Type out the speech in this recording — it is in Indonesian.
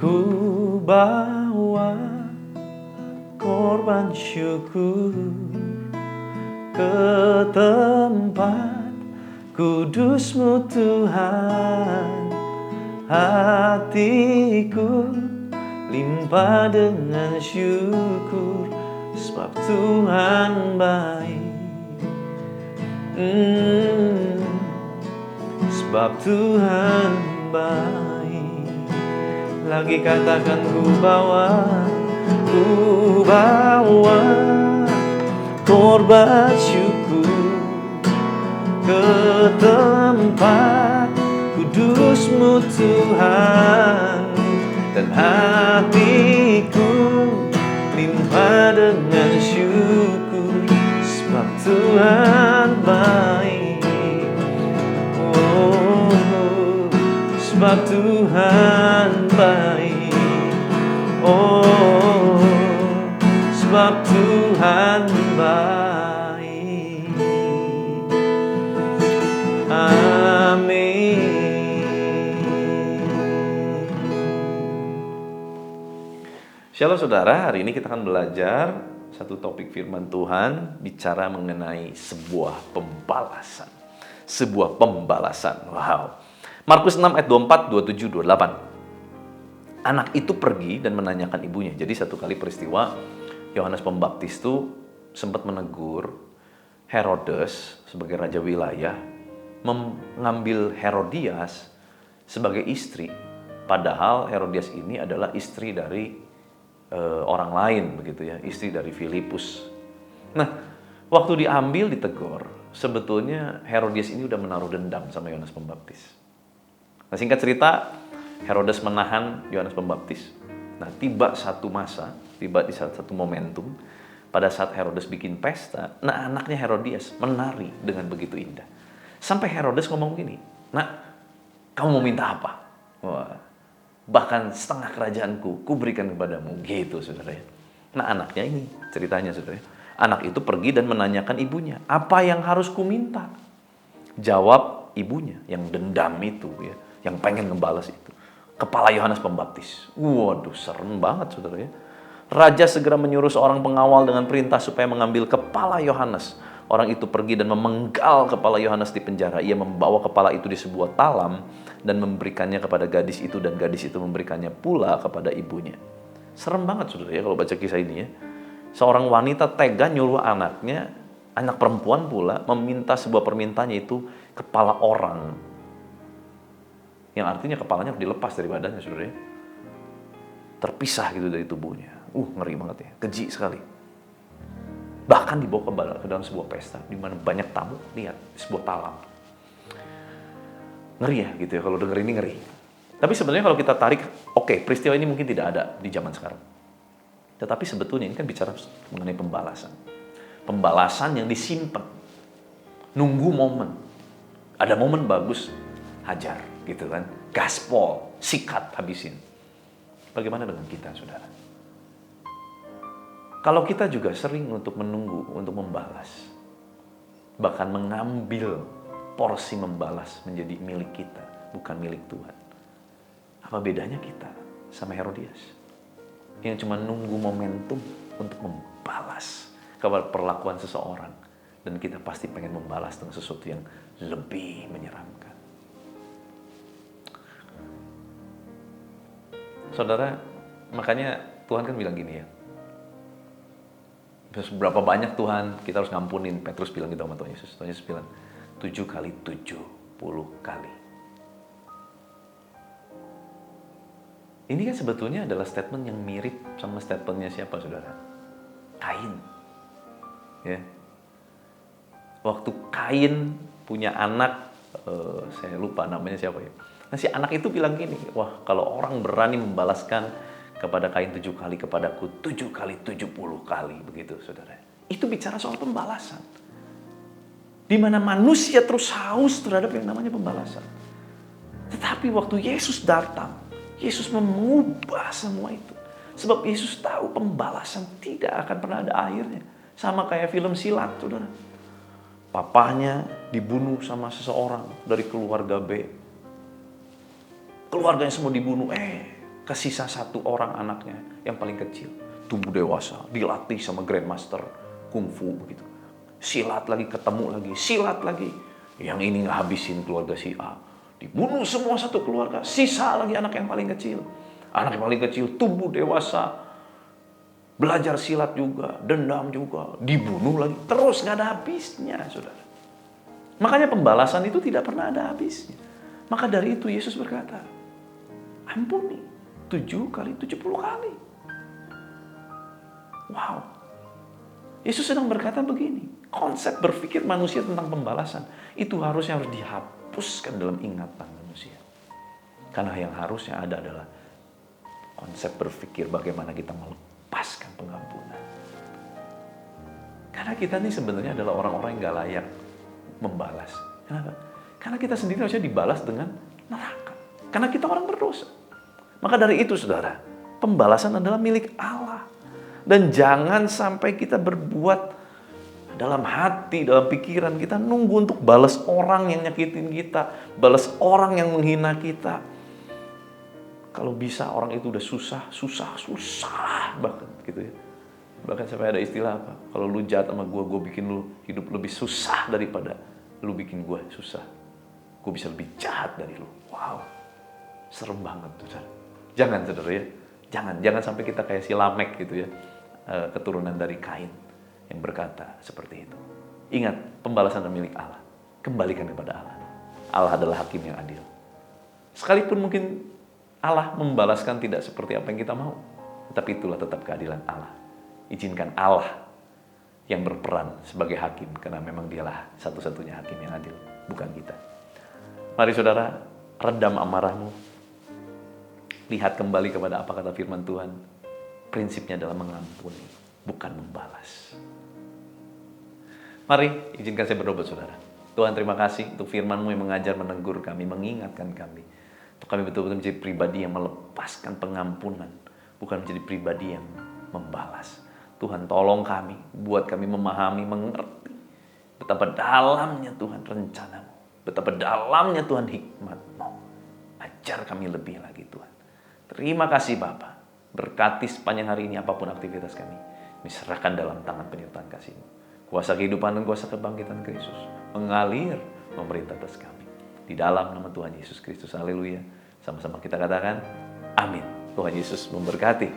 Ku bawa korban syukur ke tempat kudus-Mu Tuhan. Hatiku limpah dengan syukur, sebab Tuhan baik. Sebab Tuhan baik. Lagi katakan ku bawa korban syukur ke tempat kudus-Mu Tuhan, dan hatiku limpah dengan syukur, sebab Tuhan baik. Oh, sebab Tuhan baik. Oh, sebab Tuhan baik. Amin. Shalom saudara, hari ini kita akan belajar satu topik firman Tuhan, bicara mengenai sebuah pembalasan. Sebuah pembalasan, wow. Markus 6 ayat 24, 27, 28. Anak itu pergi dan menanyakan ibunya. Jadi satu kali peristiwa, Yohanes Pembaptis itu sempat menegur Herodes sebagai raja wilayah, mengambil Herodias sebagai istri. Padahal Herodias ini adalah istri dari orang lain, begitu ya, istri dari Filipus. Nah, waktu diambil, ditegur, sebetulnya Herodias ini udah menaruh dendam sama Yohanes Pembaptis. Nah, singkat cerita, Herodes menahan Yohanes Pembaptis. Nah, tiba satu masa, tiba di satu momentum, pada saat Herodes bikin pesta, nah anaknya Herodias menari dengan begitu indah. Sampai Herodes ngomong gini, "Nak, kamu mau minta apa?" Wah, bahkan setengah kerajaanku, ku berikan kepadamu. Gitu, saudara. Nah, anaknya ini ceritanya, saudara. Anak itu pergi dan menanyakan ibunya, apa yang harus ku minta? Jawab ibunya, yang dendam itu, ya, yang pengen ngebalas itu, kepala Yohanes Pembaptis. Waduh, serem banget, saudara. Raja segera menyuruh seorang pengawal dengan perintah supaya mengambil kepala Yohanes. Orang itu pergi dan memenggal kepala Yohanes di penjara. Ia membawa kepala itu di sebuah talam dan memberikannya kepada gadis itu, dan gadis itu memberikannya pula kepada ibunya. Serem banget, saudara, ya, kalau baca kisah ini, ya. Seorang wanita tega nyuruh anaknya, anak perempuan pula, meminta sebuah permintaannya, itu kepala orang. Yang artinya kepalanya dilepas dari badannya, saudara. Terpisah gitu dari tubuhnya. Ngeri banget ya, keji sekali. Bahkan dibawa ke dalam sebuah pesta di mana banyak tamu, lihat, sebuah talam. Ngeri ya gitu ya, kalau denger ini ngeri. Tapi sebenarnya kalau kita tarik, oke, peristiwa ini mungkin tidak ada di zaman sekarang. Tetapi sebetulnya ini kan bicara mengenai pembalasan. Pembalasan yang disimpan. Nunggu momen. Ada momen bagus, hajar gitu kan. Gaspol, sikat, habisin. Bagaimana dengan kita, saudara? Kalau kita juga sering untuk menunggu, untuk membalas. Bahkan mengambil porsi membalas menjadi milik kita, bukan milik Tuhan. Apa bedanya kita sama Herodias? Yang cuma nunggu momentum untuk membalas kepada perlakuan seseorang. Dan kita pasti pengen membalas dengan sesuatu yang lebih menyeramkan. Saudara, makanya Tuhan kan bilang gini ya. Berapa banyak Tuhan kita harus ngampunin. Petrus bilang gitu sama Tuhan Yesus. Tuhan Yesus bilang 7 kali 70 kali. Ini kan sebetulnya adalah statement yang mirip sama statementnya siapa, saudara? Kain. Ya. Waktu Kain punya anak, saya lupa namanya siapa ya. Nah, si anak itu bilang gini, wah, kalau orang berani membalaskan kepada Kain 7 kali, kepadaku 7 kali 70 kali, begitu, saudara. Itu bicara soal pembalasan. Di mana manusia terus haus terhadap yang namanya pembalasan. Tetapi waktu Yesus datang, Yesus mengubah semua itu. Sebab Yesus tahu pembalasan tidak akan pernah ada akhirnya. Sama kayak film silat, saudara. Papanya dibunuh sama seseorang dari keluarga B. Keluarganya semua dibunuh. Kesisa satu orang anaknya yang paling kecil. Tumbuh dewasa, dilatih sama Grandmaster Kungfu begitu. Silat lagi, ketemu lagi, silat lagi. Yang ini ngabisin keluarga si A. Dibunuh semua satu keluarga. Sisa lagi anak yang paling kecil. Anak yang paling kecil tumbuh dewasa. Belajar silat juga, dendam juga. Dibunuh lagi. Terus gak ada habisnya, saudara. Makanya pembalasan itu tidak pernah ada habisnya. Maka dari itu Yesus berkata, ampuni 7 kali 70 kali. Wow. Yesus sedang berkata begini, konsep berpikir manusia tentang pembalasan itu harus dihapuskan dalam ingatan manusia. Karena yang harusnya ada adalah konsep berpikir bagaimana kita melepaskan pengampunan. Karena kita ini sebenarnya adalah orang-orang yang gak layak membalas. Kenapa? Karena kita sendiri harusnya dibalas dengan neraka. Karena kita orang berdosa. Maka dari itu saudara, pembalasan adalah milik Allah. Dan jangan sampai kita berbuat dalam hati, dalam pikiran kita nunggu untuk balas orang yang nyakitin kita, balas orang yang menghina kita. Kalau bisa orang itu udah susah bahkan gitu ya. Bahkan sampai ada istilah apa? Kalau lu jahat sama gue bikin lu hidup lebih susah daripada lu bikin gue susah. Gue bisa lebih jahat dari lu. Wow, serem banget saudara. Jangan saudara ya. Jangan sampai kita kayak si Lamek gitu ya. Keturunan dari Kain yang berkata seperti itu. Ingat, pembalasan adalah milik Allah. Kembalikan kepada Allah. Allah adalah hakim yang adil. Sekalipun mungkin Allah membalaskan tidak seperti apa yang kita mau, tapi itulah tetap keadilan Allah. Izinkan Allah yang berperan sebagai hakim, karena memang dialah satu-satunya hakim yang adil, bukan kita. Mari saudara, redam amarahmu. Lihat kembali kepada apa kata firman Tuhan. Prinsipnya adalah mengampuni, bukan membalas. Mari, izinkan saya berdoa saudara. Tuhan, terima kasih untuk firman-Mu yang mengajar, menegur kami, mengingatkan kami. Untuk kami betul-betul menjadi pribadi yang melepaskan pengampunan, bukan menjadi pribadi yang membalas. Tuhan, tolong kami, buat kami memahami, mengerti betapa dalamnya Tuhan rencana-Mu, betapa dalamnya Tuhan hikmat-Mu. Ajar kami lebih lagi Tuhan. Terima kasih Bapa. Berkati sepanjang hari ini apapun aktivitas kami. Diserahkan dalam tangan penyertaan kasih-Mu. Kuasa kehidupan dan kuasa kebangkitan Kristus mengalir memerintah atas kami. Di dalam nama Tuhan Yesus Kristus. Haleluya. Sama-sama kita katakan amin. Tuhan Yesus memberkati.